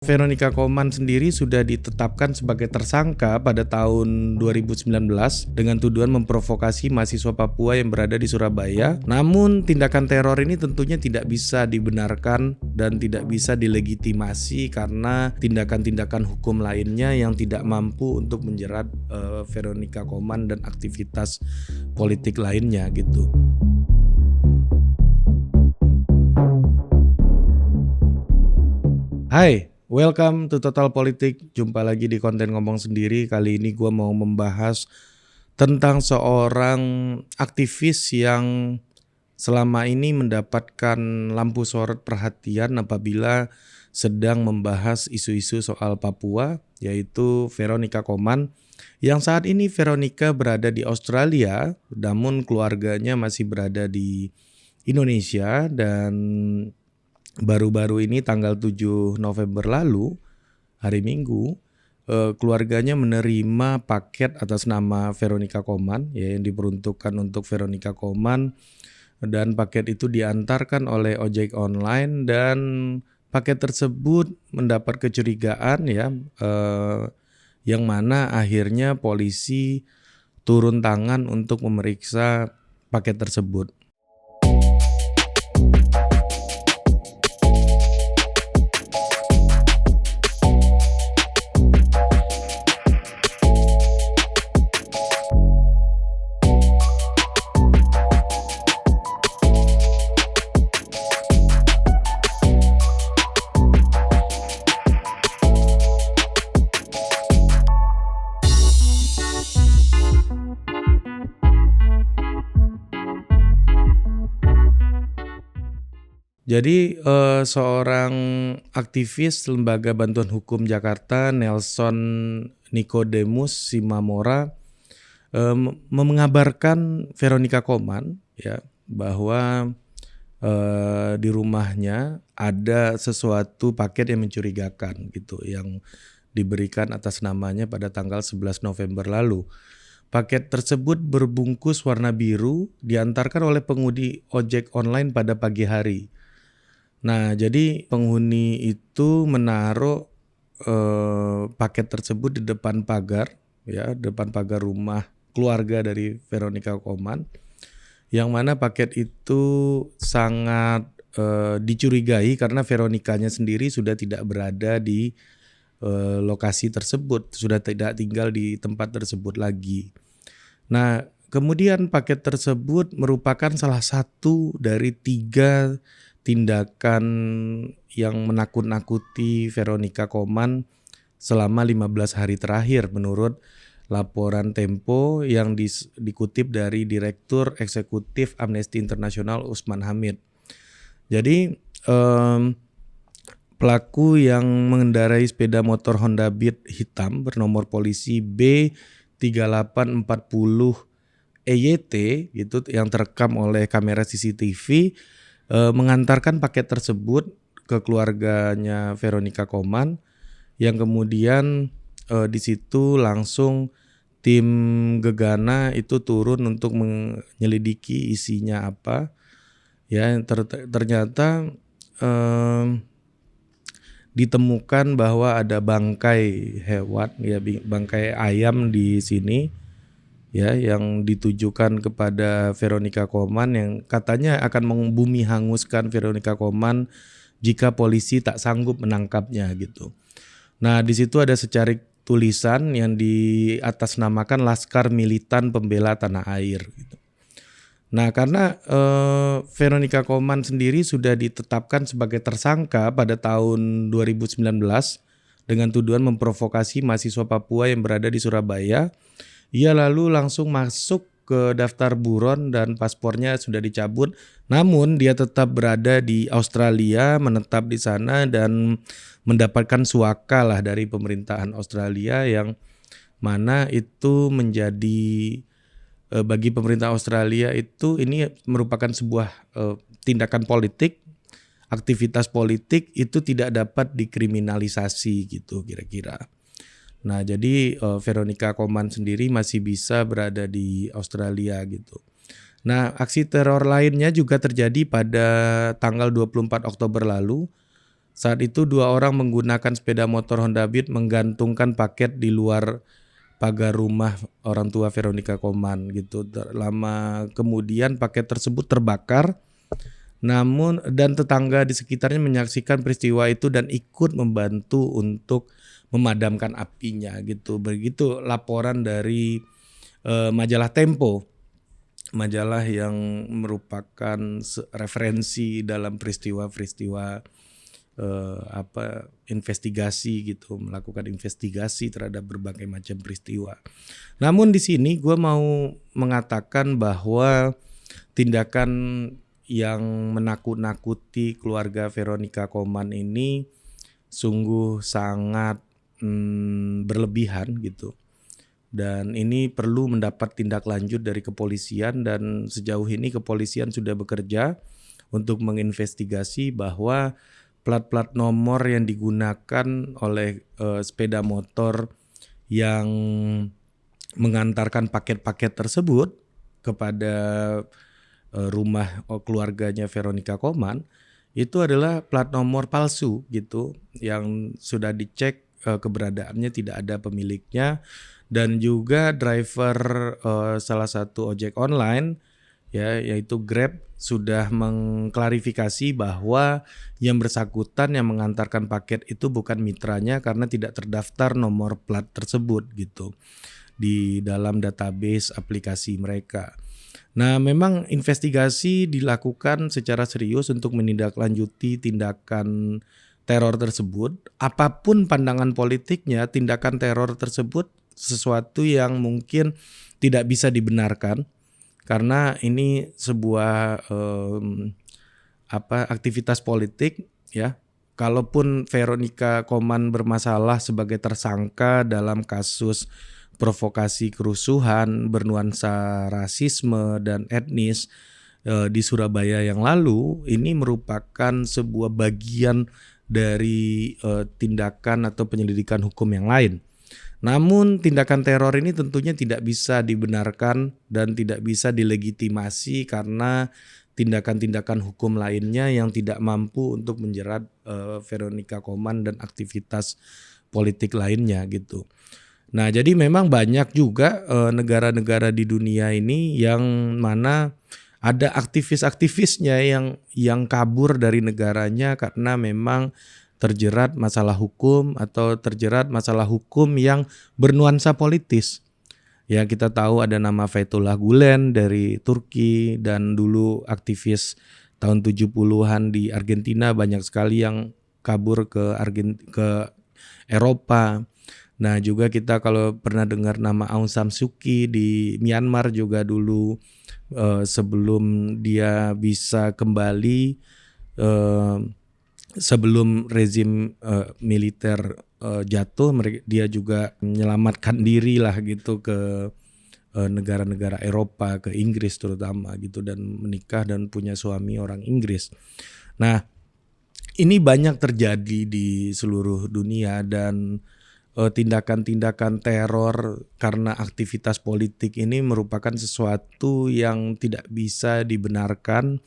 Veronica Koman sendiri sudah ditetapkan sebagai tersangka pada tahun 2019 dengan tuduhan memprovokasi mahasiswa Papua yang berada di Surabaya. Namun tindakan teror ini tentunya tidak bisa dibenarkan dan tidak bisa dilegitimasi karena tindakan-tindakan hukum lainnya yang tidak mampu untuk menjerat Veronica Koman dan aktivitas politik lainnya gitu. Hai, welcome to Total Politik. Jumpa lagi di konten ngomong sendiri. Kali ini gue mau membahas tentang seorang aktivis yang selama ini mendapatkan lampu sorot perhatian apabila sedang membahas isu-isu soal Papua, yaitu Veronica Koman. Yang saat ini Veronica berada di Australia, namun keluarganya masih berada di Indonesia. Dan baru-baru ini tanggal 7 November lalu, hari Minggu, keluarganya menerima paket atas nama Veronica Koman ya, yang diperuntukkan untuk Veronica Koman, dan paket itu diantarkan oleh ojek online dan paket tersebut mendapat kecurigaan ya, yang mana akhirnya polisi turun tangan untuk memeriksa paket tersebut. Jadi seorang aktivis Lembaga Bantuan Hukum Jakarta, Nelson Nicodemus Simamora, mengabarkan Veronica Koman ya bahwa di rumahnya ada sesuatu paket yang mencurigakan gitu yang diberikan atas namanya pada tanggal 11 November lalu. Paket tersebut berbungkus warna biru, diantarkan oleh pengemudi ojek online pada pagi hari. Nah, jadi penghuni itu menaruh paket tersebut di depan pagar, ya, depan pagar rumah keluarga dari Veronica Koman, yang mana paket itu sangat dicurigai karena Veronicanya sendiri sudah tidak berada di lokasi tersebut, sudah tidak tinggal di tempat tersebut lagi. Nah, kemudian paket tersebut merupakan salah satu dari 3 tindakan yang menakut-nakuti Veronica Koman selama 15 hari terakhir menurut laporan Tempo yang dikutip dari Direktur Eksekutif Amnesty International Usman Hamid. Jadi pelaku yang mengendarai sepeda motor Honda Beat hitam bernomor polisi B3840 EYT gitu yang terekam oleh kamera CCTV mengantarkan paket tersebut ke keluarganya Veronica Koman, yang kemudian di situ langsung tim Gegana itu turun untuk menyelidiki isinya apa. Ya, ternyata ditemukan bahwa ada bangkai hewan ya, bangkai ayam di sini ya, yang ditujukan kepada Veronica Koman, yang katanya akan membumi hanguskan Veronica Koman jika polisi tak sanggup menangkapnya gitu. Nah, di situ ada secarik tulisan yang diatasnamakan Laskar Militan Pembela Tanah Air gitu. Nah, karena Veronica Koman sendiri sudah ditetapkan sebagai tersangka pada tahun 2019 dengan tuduhan memprovokasi mahasiswa Papua yang berada di Surabaya, ia lalu langsung masuk ke daftar buron dan paspornya sudah dicabut. Namun dia tetap berada di Australia, menetap di sana dan mendapatkan suaka lah dari pemerintahan Australia, yang mana itu menjadi bagi pemerintah Australia itu ini merupakan sebuah tindakan politik, aktivitas politik itu tidak dapat dikriminalisasi gitu kira-kira. Nah, jadi Veronica Koman sendiri masih bisa berada di Australia gitu. Nah, aksi teror lainnya juga terjadi pada tanggal 24 Oktober lalu Saat itu 2 orang menggunakan sepeda motor Honda Beat menggantungkan paket di luar pagar rumah orang tua Veronica Koman gitu. Lama kemudian paket tersebut terbakar, namun dan tetangga di sekitarnya menyaksikan peristiwa itu dan ikut membantu untuk memadamkan apinya gitu. Begitu laporan dari majalah Tempo, majalah yang merupakan referensi dalam peristiwa-peristiwa investigasi gitu, melakukan investigasi terhadap berbagai macam peristiwa. Namun di sini gue mau mengatakan bahwa tindakan yang menakut-nakuti keluarga Veronica Koman ini sungguh sangat berlebihan gitu. Dan ini perlu mendapat tindak lanjut dari kepolisian, dan sejauh ini kepolisian sudah bekerja untuk menginvestigasi bahwa plat-plat nomor yang digunakan oleh sepeda motor yang mengantarkan paket-paket tersebut kepada rumah keluarganya Veronica Koman itu adalah plat nomor palsu gitu, yang sudah dicek keberadaannya tidak ada pemiliknya, dan juga driver salah satu ojek online ya yaitu Grab sudah mengklarifikasi bahwa yang bersangkutan yang mengantarkan paket itu bukan mitranya karena tidak terdaftar nomor plat tersebut gitu di dalam database aplikasi mereka. Nah, memang investigasi dilakukan secara serius untuk menindaklanjuti tindakan teror tersebut. Apapun pandangan politiknya, tindakan teror tersebut sesuatu yang mungkin tidak bisa dibenarkan. Karena ini sebuah aktivitas politik ya. Kalaupun Veronica Koman bermasalah sebagai tersangka dalam kasus provokasi kerusuhan bernuansa rasisme dan etnis di Surabaya yang lalu, ini merupakan sebuah bagian dari tindakan atau penyelidikan hukum yang lain. Namun tindakan teror ini tentunya tidak bisa dibenarkan dan tidak bisa dilegitimasi karena tindakan-tindakan hukum lainnya yang tidak mampu untuk menjerat Veronica Koman dan aktivitas politik lainnya gitu. Nah, jadi memang banyak juga negara-negara di dunia ini yang mana ada aktivis-aktivisnya yang kabur dari negaranya karena memang terjerat masalah hukum atau terjerat masalah hukum yang bernuansa politis. Ya, kita tahu ada nama Fethullah Gulen dari Turki, dan dulu aktivis tahun 70-an di Argentina banyak sekali yang kabur ke Eropa. Nah, juga kita kalau pernah dengar nama Aung San Suu Kyi di Myanmar juga dulu sebelum dia bisa kembali sebelum rezim militer jatuh, dia juga menyelamatkan diri lah gitu ke negara-negara Eropa, ke Inggris terutama gitu, dan menikah dan punya suami orang Inggris. Nah, ini banyak terjadi di seluruh dunia, dan tindakan-tindakan teror karena aktivitas politik ini merupakan sesuatu yang tidak bisa dibenarkan.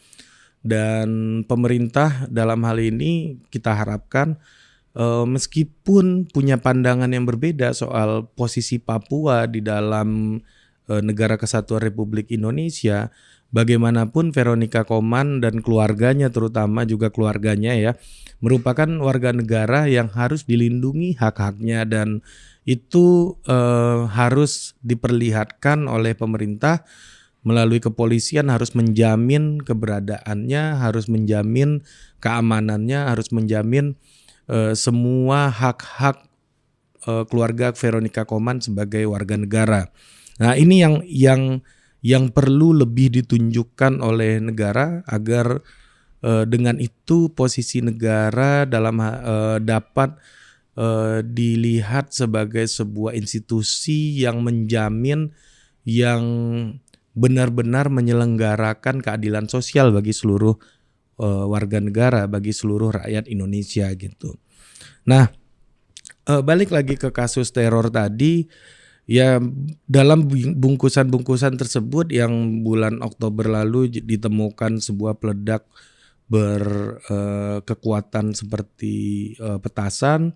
Dan pemerintah dalam hal ini kita harapkan meskipun punya pandangan yang berbeda soal posisi Papua di dalam Negara Kesatuan Republik Indonesia, bagaimanapun Veronica Koman dan keluarganya, terutama juga keluarganya ya, merupakan warga negara yang harus dilindungi hak-haknya, dan itu harus diperlihatkan oleh pemerintah melalui kepolisian, harus menjamin keberadaannya, harus menjamin keamanannya, harus menjamin semua hak-hak keluarga Veronica Koman sebagai warga negara. Nah, ini yang perlu lebih ditunjukkan oleh negara agar dengan itu posisi negara dalam dapat dilihat sebagai sebuah institusi yang menjamin, yang benar-benar menyelenggarakan keadilan sosial bagi seluruh warga negara, bagi seluruh rakyat Indonesia gitu. Nah, balik lagi ke kasus teror tadi, ya dalam bungkusan-bungkusan tersebut yang bulan Oktober lalu ditemukan sebuah peledak berkekuatan seperti petasan,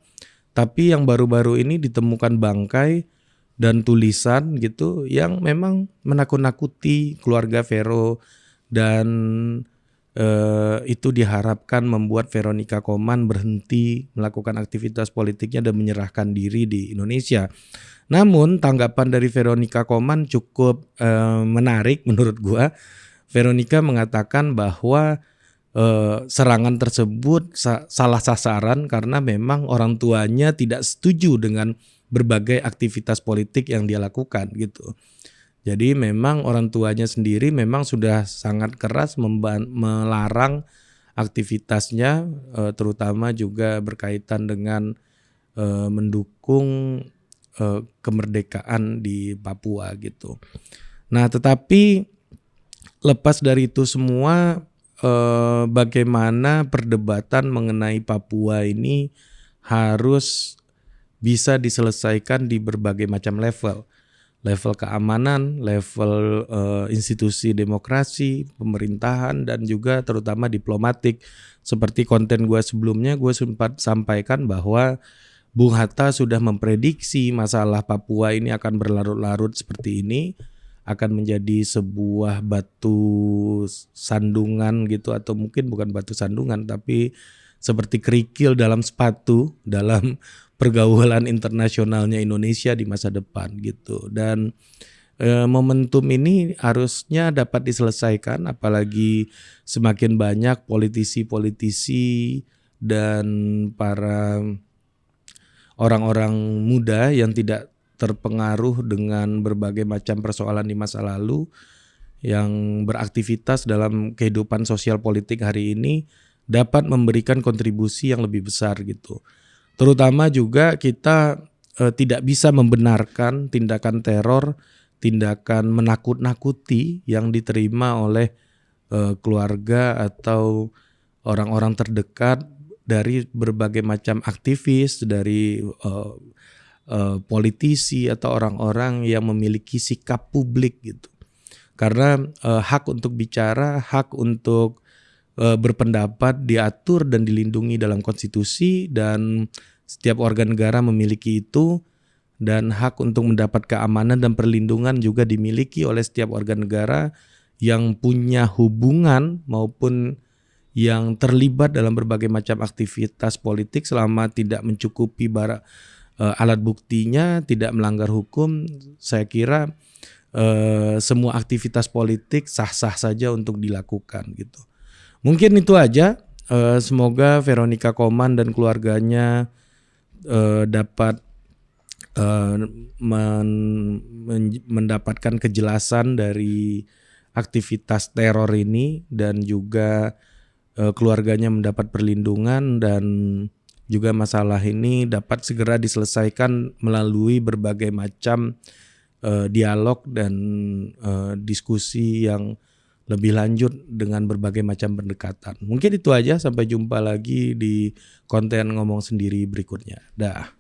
tapi yang baru-baru ini ditemukan bangkai dan tulisan gitu yang memang menakut-nakuti keluarga Vero, dan itu diharapkan membuat Veronica Koman berhenti melakukan aktivitas politiknya dan menyerahkan diri di Indonesia. Namun tanggapan dari Veronica Koman cukup menarik menurut gua. Veronica mengatakan bahwa serangan tersebut salah sasaran karena memang orang tuanya tidak setuju dengan berbagai aktivitas politik yang dia lakukan gitu. Jadi memang orang tuanya sendiri memang sudah sangat keras melarang aktivitasnya, terutama juga berkaitan dengan mendukung kemerdekaan di Papua gitu. Nah, tetapi lepas dari itu semua, bagaimana perdebatan mengenai Papua ini harus bisa diselesaikan di berbagai macam level keamanan, level institusi demokrasi, pemerintahan, dan juga terutama diplomatik. Seperti konten gue sebelumnya, gue sempat sampaikan bahwa Bung Hatta sudah memprediksi masalah Papua ini akan berlarut-larut seperti ini, akan menjadi sebuah batu sandungan gitu, atau mungkin bukan batu sandungan tapi seperti kerikil dalam sepatu dalam pergaulan internasionalnya Indonesia di masa depan gitu. Dan momentum ini harusnya dapat diselesaikan, apalagi semakin banyak politisi-politisi dan para orang-orang muda yang tidak terpengaruh dengan berbagai macam persoalan di masa lalu yang beraktivitas dalam kehidupan sosial politik hari ini dapat memberikan kontribusi yang lebih besar gitu. Terutama juga kita tidak bisa membenarkan tindakan teror, tindakan menakut-nakuti yang diterima oleh keluarga atau orang-orang terdekat dari berbagai macam aktivis, dari politisi atau orang-orang yang memiliki sikap publik gitu. Karena hak untuk bicara, hak untuk berpendapat diatur dan dilindungi dalam konstitusi, dan setiap warga negara memiliki itu, dan hak untuk mendapat keamanan dan perlindungan juga dimiliki oleh setiap warga negara yang punya hubungan maupun yang terlibat dalam berbagai macam aktivitas politik selama tidak mencukupi alat buktinya, tidak melanggar hukum. Saya kira semua aktivitas politik sah-sah saja untuk dilakukan gitu. Mungkin itu aja. Semoga Veronica Koman dan keluarganya dapat mendapatkan kejelasan dari aktivitas teror ini, dan juga keluarganya mendapat perlindungan, dan juga masalah ini dapat segera diselesaikan melalui berbagai macam dialog dan diskusi yang lebih lanjut dengan berbagai macam pendekatan. Mungkin itu aja, sampai jumpa lagi di konten ngomong sendiri berikutnya. Dah.